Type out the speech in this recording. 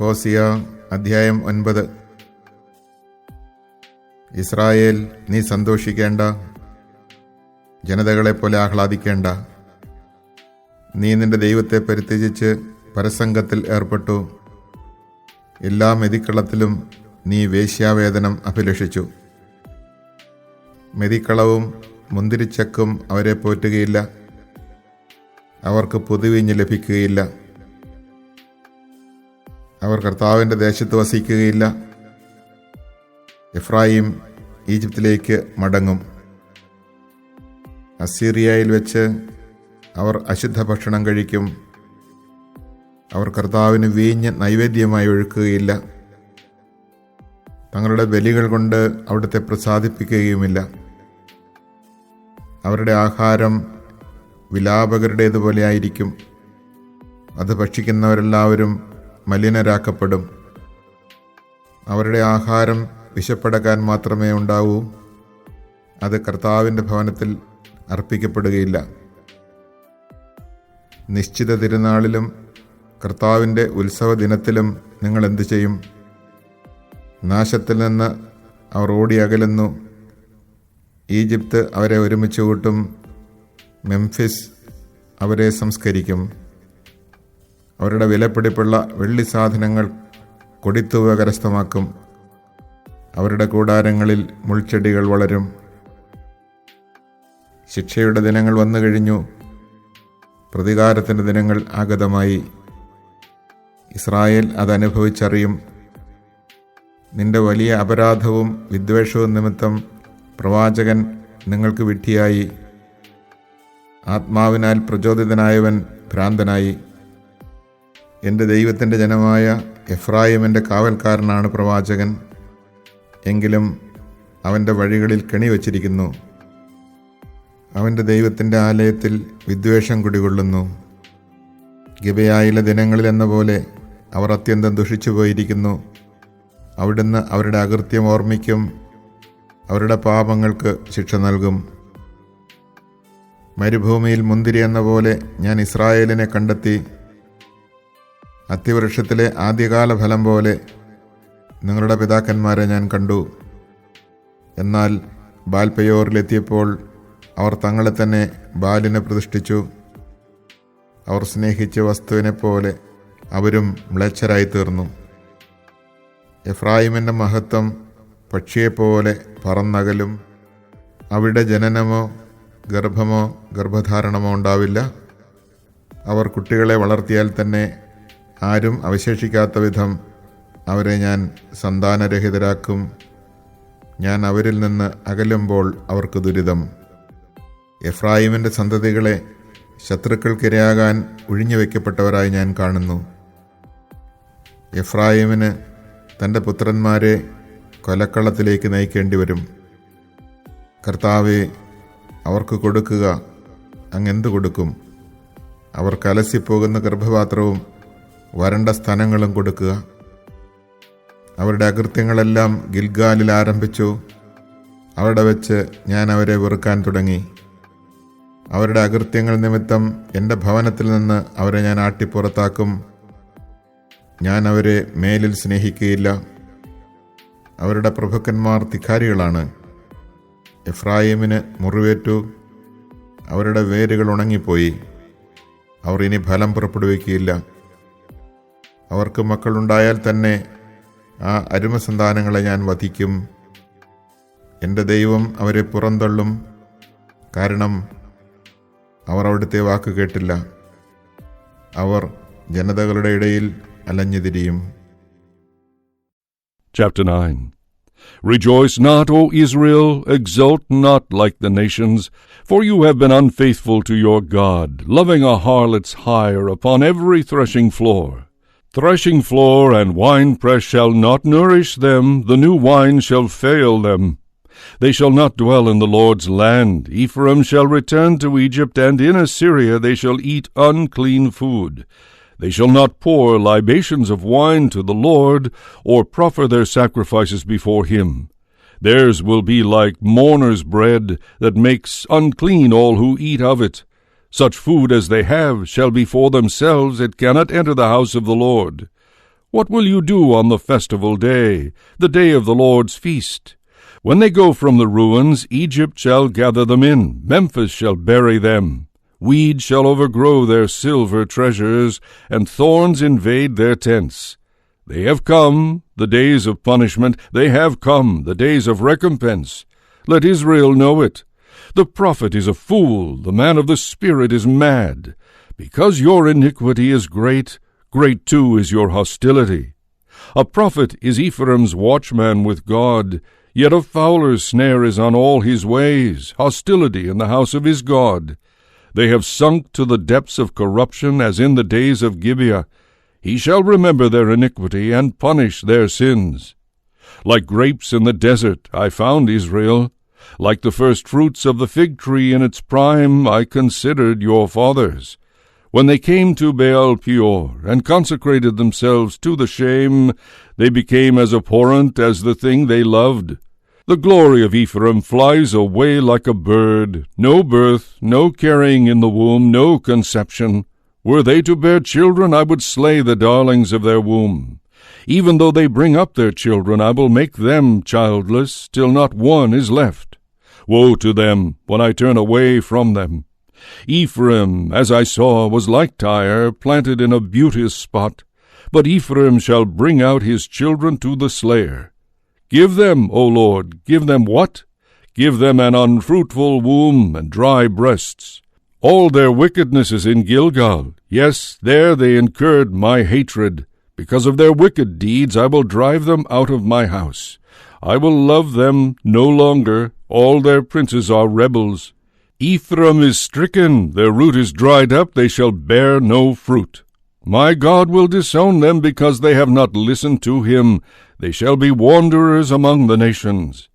ഹോസിയ അധ്യായം 9. ഇസ്രായേൽ, നീ സന്തോഷിക്കേണ്ട, ജനതകളെപ്പോലെ ആഹ്ലാദിക്കേണ്ട. നീ നിന്റെ ദൈവത്തെ പരിത്യജിച്ച് പരസംഗത്തിൽ ഏർപ്പെട്ടു. എല്ലാ മെതിക്കളത്തിലും നീ വേശ്യാവേതനം അഭിലഷിച്ചു. മെതിക്കളവും മുന്തിരിച്ചക്കും അവരെ പോറ്റുകയില്ല, അവർക്ക് പുതുവീഞ്ഞ് ലഭിക്കുകയില്ല. അവർ കർത്താവിൻ്റെ ദേശത്ത് വസിക്കുകയില്ല. എഫ്രായിം ഈജിപ്തിലേക്ക് മടങ്ങും. അസീറിയയിൽ വെച്ച് അവർ അശുദ്ധ ഭക്ഷണം കഴിക്കും. അവർ കർത്താവിന് വീഞ്ഞ് നൈവേദ്യമായി ഒഴുക്കുകയില്ല. തങ്ങളുടെ ബലികൾ കൊണ്ട് അവിടുത്തെ പ്രസാദിപ്പിക്കുകയുമില്ല. അവരുടെ ആഹാരം വിലാപകരുടേതുപോലെ ആയിരിക്കും. അത് ഭക്ഷിക്കുന്നവരെല്ലാവരും മലിനരാക്കപ്പെടും. അവരുടെ ആഹാരം വിശപ്പടക്കാൻ മാത്രമേ ഉണ്ടാവൂ. അത് കർത്താവിൻ്റെ ഭവനത്തിൽ അർപ്പിക്കപ്പെടുകയില്ല. നിശ്ചിത തിരുനാളിലും കർത്താവിൻ്റെ ഉത്സവ ദിനത്തിലും നിങ്ങൾ എന്തു ചെയ്യും? നാശത്തിൽ നിന്ന് അവർ ഓടി അകലുന്നു. ഈജിപ്ത് അവരെ ഒരുമിച്ച് കൂട്ടും. മെംഫിസ് അവരെ സംസ്കരിക്കും. അവരുടെ വിലപിടിപ്പുള്ള വെള്ളി സാധനങ്ങൾ കൊടിത്തുക കരസ്ഥമാക്കും. അവരുടെ കൂടാരങ്ങളിൽ മുൾച്ചെടികൾ വളരും. ശിക്ഷയുടെ ദിനങ്ങൾ വന്നു കഴിഞ്ഞു. പ്രതികാരത്തിൻ്റെ ദിനങ്ങൾ ആഗതമായി. ഇസ്രായേൽ അതനുഭവിച്ചറിയും. നിന്റെ വലിയ അപരാധവും വിദ്വേഷവും നിമിത്തം പ്രവാചകൻ നിങ്ങൾക്ക് വിഡ്ഢിയായി. ആത്മാവിനാൽ പ്രചോദിതനായവൻ ഭ്രാന്തനായി. എൻ്റെ ദൈവത്തിൻ്റെ ജനമായ എഫ്രായിമിൻ്റെ കാവൽക്കാരനാണ് പ്രവാചകൻ. എങ്കിലും അവൻ്റെ വഴികളിൽ കെണി വച്ചിരിക്കുന്നു. അവൻ്റെ ദൈവത്തിൻ്റെ ആലയത്തിൽ വിദ്വേഷം കുടികൊള്ളുന്നു. ഗിബെയായിലെ ദിനങ്ങളിലെന്ന പോലെ അവർ അത്യന്തം ദുഷിച്ചു പോയിരിക്കുന്നു. അവിടുന്ന് അവരുടെ അകൃത്യം ഓർമ്മിക്കും. അവരുടെ പാപങ്ങൾക്ക് ശിക്ഷ നൽകും. മരുഭൂമിയിൽ മുന്തിരി എന്ന പോലെ ഞാൻ ഇസ്രായേലിനെ കണ്ടെത്തി. അത്തിവൃക്ഷത്തിലെ ആദ്യകാല ഫലം പോലെ നിങ്ങളുടെ പിതാക്കന്മാരെ ഞാൻ കണ്ടു. എന്നാൽ ബാൽപെയോറിലെത്തിയപ്പോൾ അവർ തങ്ങളെ തന്നെ ബാലിനെ പ്രതിഷ്ഠിച്ചു. അവർ സ്നേഹിച്ച വസ്തുവിനെപ്പോലെ അവരും മ്ലേച്ഛരായി തീർന്നു. എഫ്രായിമിൻ്റെ മഹത്വം പക്ഷിയെപ്പോലെ പറന്നകലും. അവിടെ ജനനമോ ഗർഭമോ ഗർഭധാരണമോ ഉണ്ടാവില്ല. അവർ കുട്ടികളെ വളർത്തിയാൽ തന്നെ ആരും അവശേഷിക്കാത്ത വിധം അവരെ ഞാൻ സന്താനരഹിതരാക്കും. ഞാൻ അവരിൽ നിന്ന് അകലുമ്പോൾ അവർക്ക് ദുരിതം. എഫ്രായിമിൻ്റെ സന്തതികളെ ശത്രുക്കൾക്കിരയാകാൻ ഒഴിഞ്ഞുവെക്കപ്പെട്ടവരായി ഞാൻ കാണുന്നു. എഫ്രായിമിന് തൻ്റെ പുത്രന്മാരെ കൊലക്കളത്തിലേക്ക് നയിക്കേണ്ടി വരും. കർത്താവെ, അവർക്ക് കൊടുക്കുക. അങ്ങെന്തു കൊടുക്കും? അവർ കലസിപ്പോകുന്ന ഗർഭപാത്രവും വരണ്ട സ്ഥലങ്ങളും കൊടുക്കുക. അവരുടെ അകൃത്യങ്ങളെല്ലാം ഗിൽഗാലിൽ ആരംഭിച്ചു. അവിടെ വെച്ച് ഞാൻ അവരെ വെറുക്കാൻ തുടങ്ങി. അവരുടെ അകൃത്യങ്ങൾ നിമിത്തം എൻ്റെ ഭവനത്തിൽ നിന്ന് അവരെ ഞാൻ ആട്ടിപ്പുറത്താക്കും. ഞാൻ അവരെ മേലിൽ സ്നേഹിക്കുകയില്ല. അവരുടെ പ്രഭുക്കന്മാർ ധിക്കാരികളാണ്. എഫ്രായിമിന് മുറിവേറ്റു. അവരുടെ വേരുകൾ ഉണങ്ങിപ്പോയി. അവർ ഇനി ഫലം പുറപ്പെടുവിക്കുകയില്ല. അവർക്ക് മക്കളുണ്ടായാൽ തന്നെ ആ അരുമസന്താനങ്ങളെ ഞാൻ വധിക്കും. എൻ്റെ ദൈവം അവരെ പുറന്തള്ളും. കാരണം അവർ അവിടുത്തെ വാക്ക് കേട്ടില്ല. അവർ ജനതകളുടെ ഇടയിൽ അലഞ്ഞുതിരിയും. Chapter 9. Rejoice not, O Israel, exult not like the nations, for you have been unfaithful to your God, loving a harlot's hire upon every threshing floor. Threshing floor and winepress shall not nourish them, the new wine shall fail them. They shall not dwell in the Lord's land. Ephraim shall return to Egypt, and in Assyria they shall eat unclean food. They shall not pour libations of wine to the Lord, or proffer their sacrifices before him. Theirs will be like mourner's bread, that makes unclean all who eat of it. Such food as they have shall be for themselves, it cannot enter the house of the Lord. What will you do on the festival day, the day of the Lord's feast? When they go from the ruins, Egypt shall gather them in, Memphis shall bury them. Weeds shall overgrow their silver treasures, and thorns invade their tents. They have come, the days of punishment, they have come, the days of recompense. Let Israel know it. The prophet is a fool, the man of the Spirit is mad. Because your iniquity is great, great too is your hostility. A prophet is Ephraim's watchman with God, yet a fowler's snare is on all his ways, hostility in the house of his God. They have sunk to the depths of corruption as in the days of Gibeah. He shall remember their iniquity and punish their sins. Like grapes in the desert I found Israel. Like the first fruits of the fig tree in its prime I considered your fathers. When they came to Baal Peor and consecrated themselves to the shame, they became as abhorrent as the thing they loved. The glory of Ephraim flies away like a bird, no birth, no carrying in the womb, no conception. Were they to bear children, I would slay the darlings of their womb. Even though they bring up their children, I will make them childless, till not one is left. Woe to them when I turn away from them. Ephraim, as I saw, was like Tyre, planted in a beauteous spot. But Ephraim shall bring out his children to the slayer. Give them, O Lord, give them what? Give them an unfruitful womb and dry breasts. All their wickedness is in Gilgal. Yes, there they incurred my hatred. Because of their wicked deeds I will drive them out of my house. I will love them no longer. All their princes are rebels. Ephraim is stricken, their root is dried up, they shall bear no fruit. My God will disown them because they have not listened to him. They shall be wanderers among the nations.